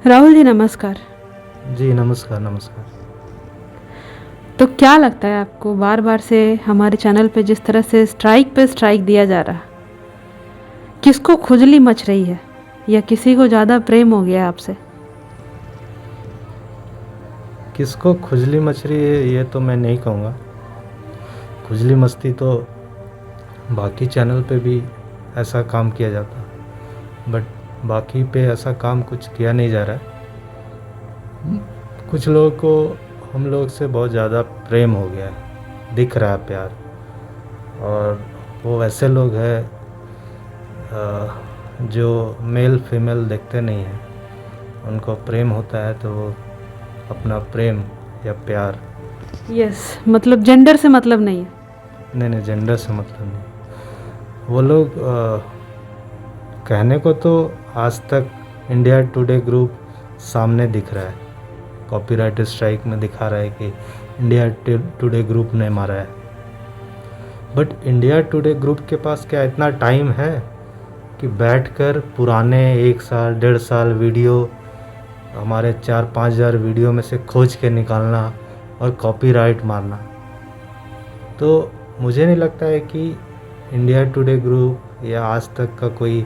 राहुल जी नमस्कार। जी नमस्कार नमस्कार। तो क्या लगता है आपको बार बार से हमारे चैनल पे जिस तरह से स्ट्राइक दिया जा रहा, किसको खुजली मच रही है या किसी को ज़्यादा प्रेम हो गया है आपसे? किसको खुजली मच रही है ये तो मैं नहीं कहूँगा। खुजली मस्ती तो बाकी चैनल पे भी ऐसा काम किया जाता, बट बाकी पे ऐसा काम कुछ किया नहीं जा रहा है। कुछ लोगों को हम लोग से बहुत ज़्यादा प्रेम हो गया है, दिख रहा है प्यार, और वो ऐसे लोग हैं जो मेल फीमेल देखते नहीं हैं। उनको प्रेम होता है तो वो अपना प्रेम या प्यार, यस, मतलब जेंडर से मतलब नहीं है। नहीं जेंडर से मतलब नहीं। वो लोग कहने को तो आज तक इंडिया टुडे ग्रुप सामने दिख रहा है, कॉपीराइट स्ट्राइक में दिखा रहा है कि इंडिया टुडे ग्रुप ने मारा है, बट इंडिया टुडे ग्रुप के पास क्या इतना टाइम है कि बैठकर पुराने 1 साल 1.5 साल वीडियो, हमारे 4-5 हज़ार वीडियो में से खोज के निकालना और कॉपीराइट मारना? तो मुझे नहीं लगता है कि इंडिया टुडे ग्रुप या आज तक का कोई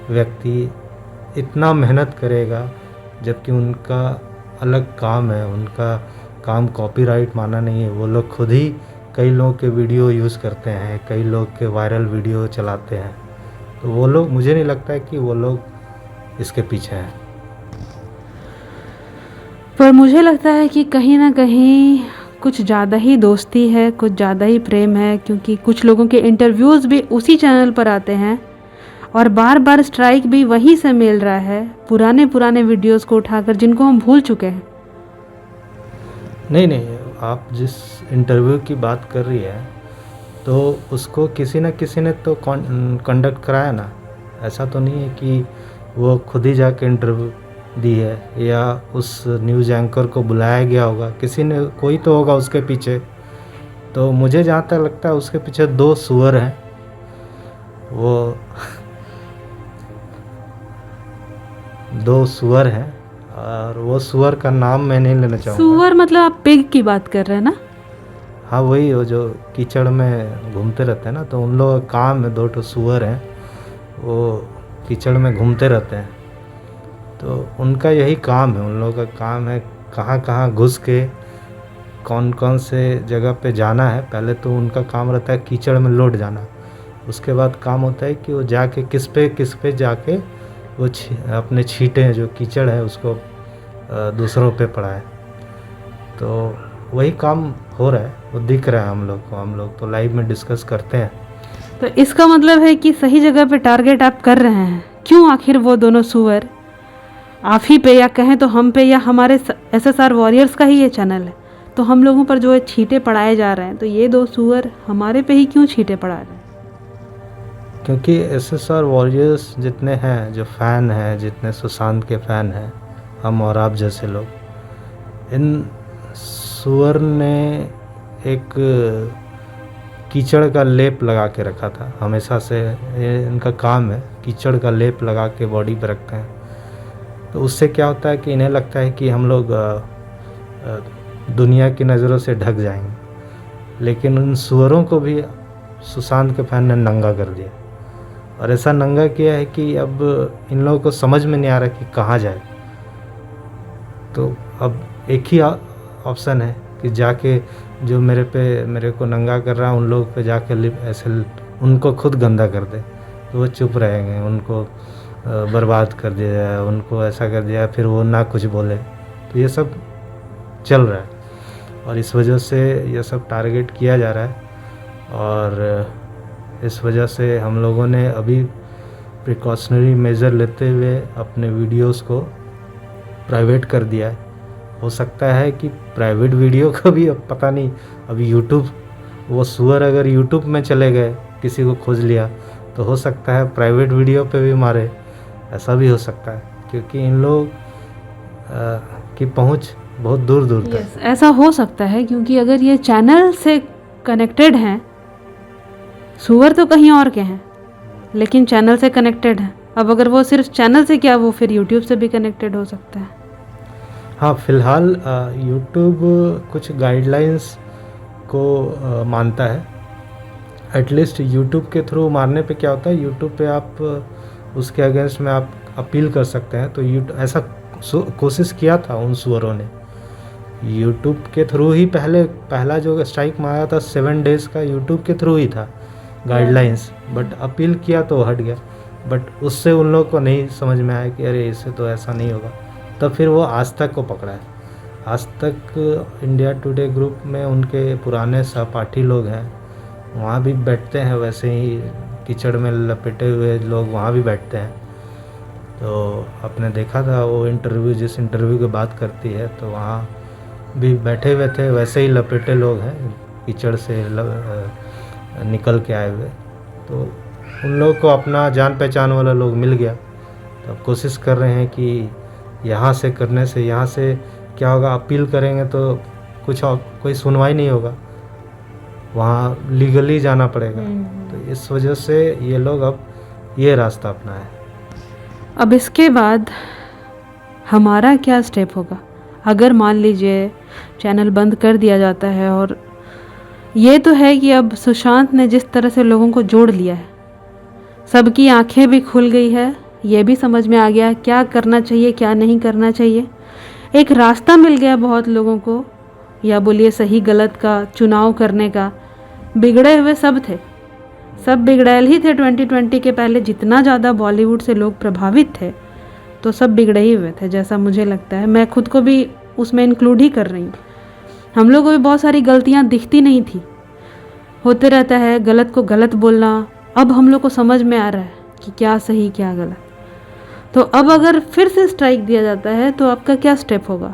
व्यक्ति इतना मेहनत करेगा, जबकि उनका अलग काम है। उनका काम कॉपीराइट मारना नहीं है। वो लोग खुद ही कई लोगों के वीडियो यूज़ करते हैं, कई लोग के वायरल वीडियो चलाते हैं। तो वो लोग, मुझे नहीं लगता है कि वो लोग इसके पीछे हैं। पर मुझे लगता है कि कहीं ना कहीं कुछ ज़्यादा ही दोस्ती है, कुछ ज़्यादा ही प्रेम है, क्योंकि कुछ लोगों के इंटरव्यूज़ भी उसी चैनल पर आते हैं और बार बार स्ट्राइक भी वहीं से मिल रहा है, पुराने वीडियोस को उठाकर जिनको हम भूल चुके हैं। नहीं, आप जिस इंटरव्यू की बात कर रही है तो उसको किसी न किसी ने तो कंडक्ट कराया ना। ऐसा तो नहीं है कि वो खुद ही जाके इंटरव्यू दी है या उस न्यूज़ एंकर को बुलाया गया होगा। किसी ने, कोई तो होगा उसके पीछे। तो मुझे जहाँ तक लगता है उसके पीछे 2 सुअर हैं। वो 2 सुअर हैं और वो सुअर का नाम मैं नहीं लेना चाहूँगा। सुअर मतलब आप पिग की बात कर रहे हैं ना? हाँ वही, वो जो कीचड़ में घूमते रहते हैं ना, तो उन लोगों का काम है। 2 सुअर हैं, वो कीचड़ में घूमते रहते हैं। तो उनका यही काम है। उन लोगों का काम है कहाँ कहाँ घुस के कौन कौन से जगह पे जाना है। पहले तो उनका काम रहता है कीचड़ में लौट जाना। उसके बाद काम होता है कि वो जाके किस पे जाके वो अपने छींटे, जो कीचड़ है, उसको दूसरों पे पड़ाए। तो वही काम हो रहा है, वो दिख रहा है हम लोग को। हम लोग तो लाइव में डिस्कस करते हैं। तो इसका मतलब है कि सही जगह पे टारगेट आप कर रहे हैं। क्यों आखिर वो दोनों सुअर आप ही पे, या कहें तो हम पे, या हमारे SSR वॉरियर्स का ही ये चैनल है, तो हम लोगों पर जो छींटे पड़ाए जा रहे हैं, तो ये 2 सुअर हमारे पे ही क्यों छींटे पड़ा रहे हैं? क्योंकि SSR वॉरियर्स जितने हैं, जो फ़ैन हैं, जितने सुशांत के फ़ैन हैं, हम और आप जैसे लोग, इन सुअर ने एक कीचड़ का लेप लगा के रखा था हमेशा से। ये इनका काम है, कीचड़ का लेप लगा के बॉडी पे रखते हैं। तो उससे क्या होता है कि इन्हें लगता है कि हम लोग दुनिया की नज़रों से ढक जाएंगे। लेकिन उन सुअरों को भी सुशांत के फैन ने नंगा कर दिया, और ऐसा नंगा किया है कि अब इन लोगों को समझ में नहीं आ रहा कि कहाँ जाए। तो अब एक ही ऑप्शन है कि जाके, जो मेरे को नंगा कर रहा है, उन लोग पे जाके ऐसे उनको खुद गंदा कर दे, तो वो चुप रहेंगे। उनको बर्बाद कर दिया जाए, उनको ऐसा कर दिया, फिर वो ना कुछ बोले। तो ये सब चल रहा है और इस वजह से ये सब टारगेट किया जा रहा है। और इस वजह से हम लोगों ने अभी प्रिकॉशनरी मेजर लेते हुए अपने वीडियोस को प्राइवेट कर दिया है। हो सकता है कि प्राइवेट वीडियो का भी अब पता नहीं, अभी यूट्यूब, वो सुअर अगर यूट्यूब में चले गए, किसी को खोज लिया, तो हो सकता है प्राइवेट वीडियो पे भी मारे। ऐसा भी हो सकता है, क्योंकि इन लोग की पहुंच बहुत दूर दूर तक। यस, ऐसा हो सकता है, क्योंकि अगर ये चैनल से कनेक्टेड हैं, सुअर तो कहीं और के हैं लेकिन चैनल से कनेक्टेड हैं। अब अगर वो सिर्फ चैनल से क्या, वो फिर यूट्यूब से भी कनेक्टेड हो सकता है। हाँ, फ़िलहाल यूट्यूब कुछ गाइडलाइंस को मानता है। एटलीस्ट यूट्यूब के थ्रू मारने पे क्या होता है, यूट्यूब पे आप उसके अगेंस्ट में आप अपील कर सकते हैं। तो ऐसा कोशिश किया था उन सुअरों ने। यूट्यूब के थ्रू ही पहला जो स्ट्राइक मारा था 7 डेज़ का यूट्यूब के थ्रू ही था गाइडलाइंस, बट अपील किया तो हट गया। बट उससे उन लोगों को नहीं समझ में आया कि अरे इससे तो ऐसा नहीं होगा। तब फिर वो आज तक को पकड़ा है। आज तक इंडिया टुडे ग्रुप में उनके पुराने सहपाठी लोग हैं, वहाँ भी बैठते हैं, वैसे ही कीचड़ में लपेटे हुए लोग वहाँ भी बैठते हैं। तो आपने देखा था वो इंटरव्यू, जिस इंटरव्यू की बात करती है, तो वहाँ भी बैठे हुए थे, वैसे ही लपेटे लोग हैं, कीचड़ से निकल के आए हुए। तो उन लोगों को अपना जान पहचान वाला लोग मिल गया। तो अब कोशिश कर रहे हैं कि यहाँ से करने से, यहाँ से क्या होगा, अपील करेंगे तो कुछ और कोई सुनवाई नहीं होगा, वहाँ लीगली जाना पड़ेगा। तो इस वजह से ये लोग अब ये रास्ता अपनाए। अब इसके बाद हमारा क्या स्टेप होगा? अगर मान लीजिए चैनल बंद कर दिया जाता है, और ये तो है कि अब सुशांत ने जिस तरह से लोगों को जोड़ लिया है, सबकी आंखें भी खुल गई है, ये भी समझ में आ गया क्या करना चाहिए क्या नहीं करना चाहिए। एक रास्ता मिल गया बहुत लोगों को, या बोलिए सही गलत का चुनाव करने का। बिगड़े हुए सब थे, सब बिगड़ैल ही थे। 2020 के पहले जितना ज़्यादा बॉलीवुड से लोग प्रभावित थे, तो सब बिगड़े ही हुए थे, जैसा मुझे लगता है। मैं खुद को भी उसमें इंक्लूड ही कर रही हूँ। हम लोग को भी बहुत सारी गलतियाँ दिखती नहीं थी, होते रहता है गलत को गलत बोलना। अब हम लोग को समझ में आ रहा है कि क्या सही क्या गलत। तो अब अगर फिर से स्ट्राइक दिया जाता है तो आपका क्या स्टेप होगा?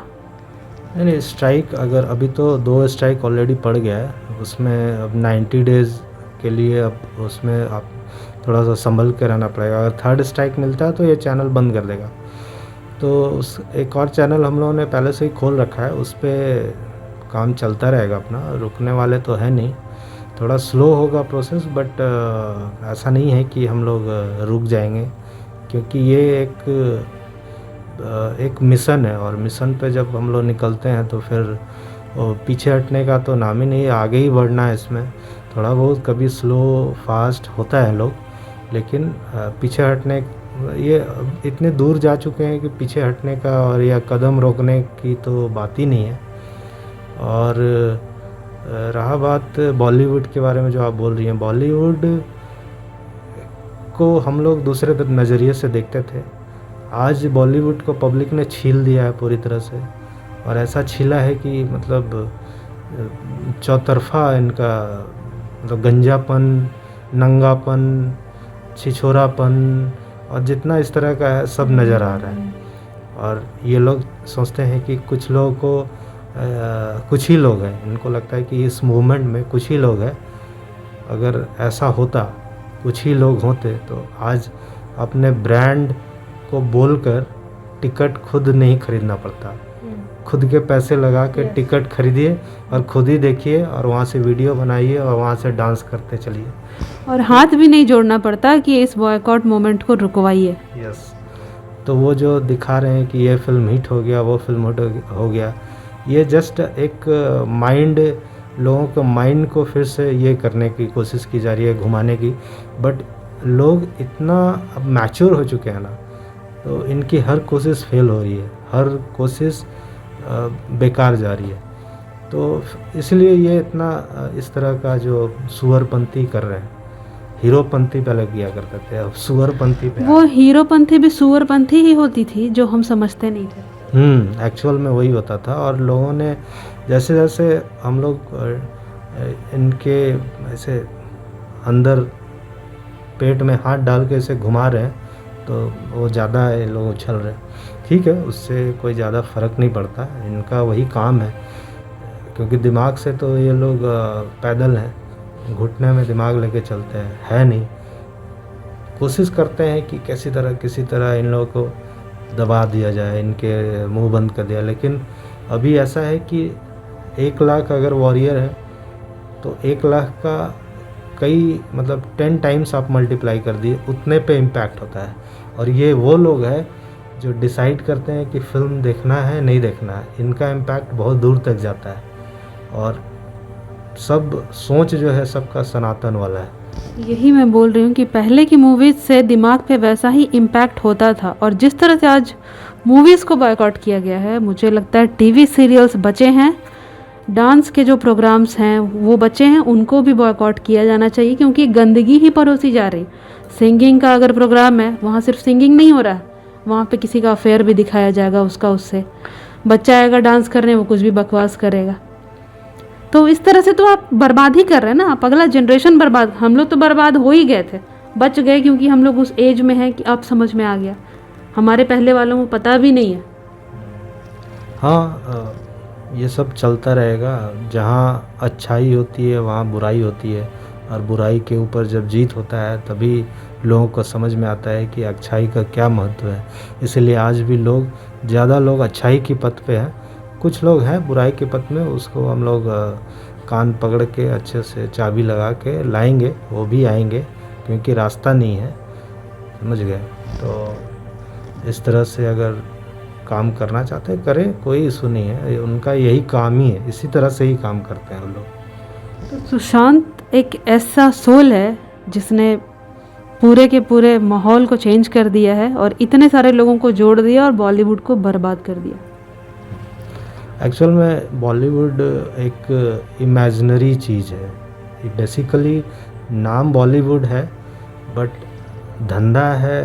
नहीं, स्ट्राइक अगर अभी तो 2 स्ट्राइक ऑलरेडी पड़ गया है, उसमें अब 90 डेज़ के लिए अब उसमें आप थोड़ा सा संभल के रहना पड़ेगा। अगर 3rd स्ट्राइक मिलता है तो ये चैनल बंद कर देगा। तो उस एक और चैनल हम लोगों ने पहले से ही खोल रखा है, उस पर काम चलता रहेगा अपना, रुकने वाले तो है नहीं। थोड़ा स्लो होगा प्रोसेस, बट ऐसा नहीं है कि हम लोग रुक जाएंगे, क्योंकि ये एक मिशन है, और मिशन पे जब हम लोग निकलते हैं तो फिर पीछे हटने का तो नाम ही नहीं, आगे ही बढ़ना है। इसमें थोड़ा बहुत कभी स्लो फास्ट होता है लोग, लेकिन पीछे हटने, ये इतने दूर जा चुके हैं कि पीछे हटने का और या कदम रोकने की तो बात ही नहीं है। और रहा बात बॉलीवुड के बारे में जो आप बोल रही हैं, बॉलीवुड को हम लोग दूसरे नज़रिए से देखते थे। आज बॉलीवुड को पब्लिक ने छील दिया है पूरी तरह से, और ऐसा छीला है कि मतलब चौतरफा इनका मतलब गंजापन, नंगापन, छिछोरापन और जितना इस तरह का है सब नज़र आ रहा है। और ये लोग सोचते हैं कि कुछ लोगों को कुछ ही लोग हैं, इनको लगता है कि इस मूवमेंट में कुछ ही लोग हैं। अगर ऐसा होता, कुछ ही लोग होते, तो आज अपने ब्रांड को बोलकर टिकट खुद नहीं खरीदना पड़ता। खुद के पैसे लगा के टिकट खरीदिए और खुद ही देखिए, और वहाँ से वीडियो बनाइए और वहाँ से डांस करते चलिए, और हाथ भी नहीं जोड़ना पड़ता कि इस बॉयकॉट मोमेंट को रुकवाइए। यस। तो वो जो दिखा रहे हैं कि ये फिल्म हिट हो गया, वो फिल्म हिट हो गया, ये जस्ट एक माइंड, लोगों को माइंड को फिर से ये करने की कोशिश की जा रही है, घुमाने की। बट लोग इतना अब मैच्योर हो चुके हैं ना, तो इनकी हर कोशिश फेल हो रही है, हर कोशिश बेकार जा रही है। तो इसलिए ये इतना इस तरह का जो सुअरपंथी कर रहे हैं। हीरोपंथी पहले किया करते थे, अब सुअरपंथी पे। वो हीरोपंथी भी सुअरपंथी ही होती थी, जो हम समझते नहीं थे। एक्चुअल में वही होता था। और लोगों ने जैसे जैसे हम लोग इनके ऐसे अंदर पेट में हाथ डाल के इसे घुमा रहे हैं, तो वो ज़्यादा ये लोग उछल रहे हैं। ठीक है, उससे कोई ज़्यादा फ़र्क नहीं पड़ता, इनका वही काम है। क्योंकि दिमाग से तो ये लोग पैदल हैं, घुटने में दिमाग लेके चलते हैं, है नहीं। कोशिश करते हैं कि किसी तरह इन लोगों को दबा दिया जाए, इनके मुंह बंद कर दिया। लेकिन अभी ऐसा है कि 1 लाख अगर वॉरियर है, तो 1 लाख का कई मतलब 10 टाइम्स आप मल्टीप्लाई कर दिए, उतने पे इम्पैक्ट होता है। और ये वो लोग हैं जो डिसाइड करते हैं कि फ़िल्म देखना है नहीं देखना है, इनका इम्पैक्ट बहुत दूर तक जाता है। और सब सोच जो है सबका सनातन वाला है। यही मैं बोल रही हूँ कि पहले की मूवीज़ से दिमाग पे वैसा ही इम्पैक्ट होता था, और जिस तरह से आज मूवीज़ को बॉयकॉट किया गया है, मुझे लगता है टीवी सीरियल्स बचे हैं, डांस के जो प्रोग्राम्स हैं वो बचे हैं, उनको भी बॉयकॉट किया जाना चाहिए, क्योंकि गंदगी ही परोसी जा रही। सिंगिंग का अगर प्रोग्राम है, वहाँ सिर्फ सिंगिंग नहीं हो रहा है, वहाँ पे किसी का अफेयर भी दिखाया जाएगा उसका, उससे बच्चा आएगा डांस करने, वो कुछ भी बकवास करेगा। तो इस तरह से तो आप बर्बाद ही कर रहे हैं ना, आप अगला जनरेशन बर्बाद। हम लोग तो बर्बाद हो ही गए थे, बच गए क्योंकि हम लोग उस एज में हैं कि अब समझ में आ गया, हमारे पहले वालों को पता भी नहीं है। हाँ, ये सब चलता रहेगा। जहाँ अच्छाई होती है वहाँ बुराई होती है, और बुराई के ऊपर जब जीत होता है तभी लोगों को समझ में आता है कि अच्छाई का क्या महत्व है। इसलिए आज भी ज़्यादा लोग अच्छाई की पथ पे हैं, कुछ लोग हैं बुराई के पथ में, उसको हम लोग कान पकड़ के अच्छे से चाबी लगा के लाएंगे, वो भी आएंगे, क्योंकि रास्ता नहीं है, समझ गए। तो इस तरह से अगर काम करना चाहते हैं करें, कोई इशू नहीं है, उनका यही काम ही है, इसी तरह से ही काम करते हैं वो लोग। तो सुशांत एक ऐसा सोल है जिसने पूरे के पूरे माहौल को चेंज कर दिया है और इतने सारे लोगों को जोड़ दिया और बॉलीवुड को बर्बाद कर दिया। एक्चुअल में बॉलीवुड एक इमेजिनरी चीज़ है, बेसिकली नाम बॉलीवुड है, बट धंधा है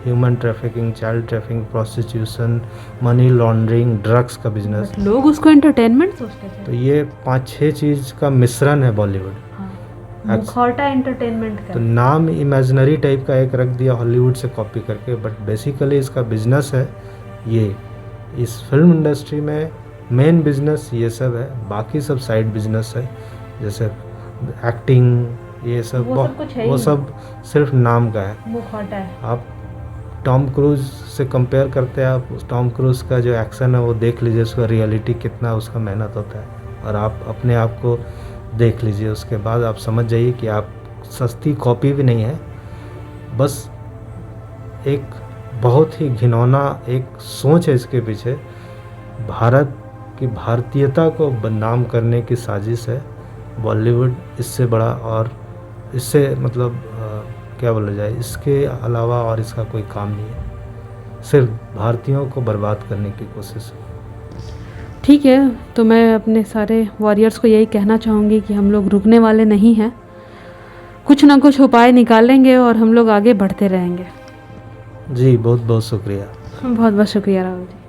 human trafficking, child trafficking, prostitution, money laundering, drugs का बिजनेस। लोग उसको एंटरटेनमेंट सोचते थे। तो ये 5-6 चीज़ का मिश्रण है बॉलीवुड। हाँ, मुखौटा एंटरटेनमेंट का। तो नाम इमेजिनरी टाइप का एक रख दिया हॉलीवुड से कॉपी करके, बट बेसिकली इसका बिजनेस है ये। इस फिल्म इंडस्ट्री में मेन बिजनेस ये सब है, बाकी सब साइड बिजनेस है, जैसे एक्टिंग, ये सब वो सब सिर्फ नाम का है, मुखौटा है। आप टॉम क्रूज से कंपेयर करते हैं, आप टॉम क्रूज का जो एक्शन है वो देख लीजिए, उसका रियलिटी कितना उसका मेहनत होता है, और आप अपने आप को देख लीजिए, उसके बाद आप समझ जाइए कि आप सस्ती कॉपी भी नहीं है, बस एक बहुत ही घिनौना एक सोच है इसके पीछे, भारत की भारतीयता को बदनाम करने की साजिश है बॉलीवुड। इससे बड़ा और इससे मतलब क्या बोला जाए, इसके अलावा और इसका कोई काम नहीं है, सिर्फ भारतीयों को बर्बाद करने की कोशिश है। ठीक है, तो मैं अपने सारे वॉरियर्स को यही कहना चाहूँगी कि हम लोग रुकने वाले नहीं हैं, कुछ ना कुछ उपाय निकालेंगे और हम लोग आगे बढ़ते रहेंगे। जी बहुत बहुत शुक्रिया। बहुत बहुत शुक्रिया राहुल जी।